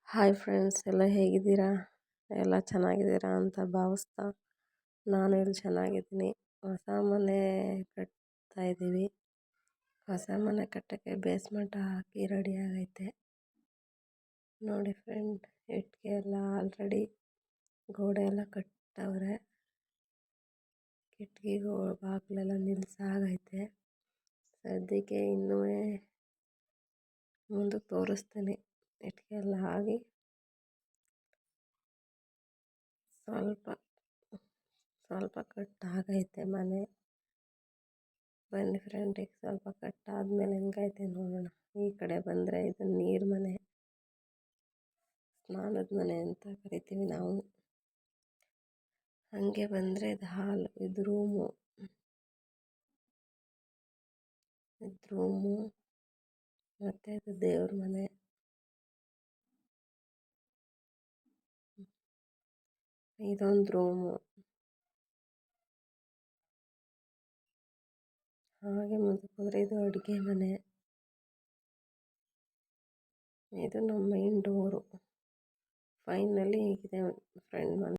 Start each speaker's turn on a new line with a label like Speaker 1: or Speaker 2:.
Speaker 1: Hi friends, ಎಲ್ಲ ಹೇಗಿದ್ದೀರಾ? ಎಲ್ಲ ಚೆನ್ನಾಗಿದ್ದೀರಾ ಅಂತ ಭಾವಿಸ್ತಾ ನಾನು ಇಲ್ಲಿ ಚೆನ್ನಾಗಿದ್ದೀನಿ. ಹೊಸ ಮನೆ ಕಟ್ತಾ ಇದ್ದೀವಿ. ಹೊಸ ಮನೆ ಕಟ್ಟೋಕ್ಕೆ ಬೇಸ್ಮೆಂಟ್ ಹಾಕಿ ರೆಡಿ ಆಗೈತೆ. ನೋಡಿ ಫ್ರೆಂಡ್, ಇಟ್ಟಿಗೆ ಎಲ್ಲ ಆಲ್ರೆಡಿ ಗೋಡೆ ಎಲ್ಲ ಕಟ್ಟವ್ರೆ. ಕಿಟಕಿಗೂ ಬಾಗಿಲೆಲ್ಲ ನಿಲ್ಸಾಗೈತೆ. ಸದ್ಯಕ್ಕೆ ಇನ್ನೂ ಮುಂದಕ್ಕೆ ತೋರಿಸ್ತೀನಿ. ಇಟ್ಟಿಗೆ ಎಲ್ಲ ಆಗಿ ಸ್ವಲ್ಪ ಕಟ್ಟಾಗೈತೆ ಮನೆ. ಬನ್ನಿ ಫ್ರೆಂಡ್, ಈಗ ಸ್ವಲ್ಪ ಕಟ್ಟಾದ್ಮೇಲೆ ಹೆಂಗೈತೆ ನೋಡೋಣ. ಈ ಕಡೆ ಬಂದರೆ ಇದು ನೀರು ಮನೆ, ಸ್ನಾನದ ಮನೆ ಅಂತ ಕರಿತೀವಿ ನಾವು. ಹಾಗೆ ಬಂದರೆ ಇದು ಹಾಲು, ಇದು ರೂಮು ಮತ್ತು ಇದು ದೇವ್ರ ಮನೆ. ಇದೊಂದು ರೂಮು. ಹಾಗೆ ಮುಂದಕ್ಕೆ ಹೋದರೆ ಇದು ಅಡುಗೆ ಮನೆ. ಇದು ನಮ್ಮ ಮೈನ್ ಡೋರು. ಫೈನಲಿ ಹೀಗಿದೆ ಫ್ರೆಂಡ್ ಮನೆ.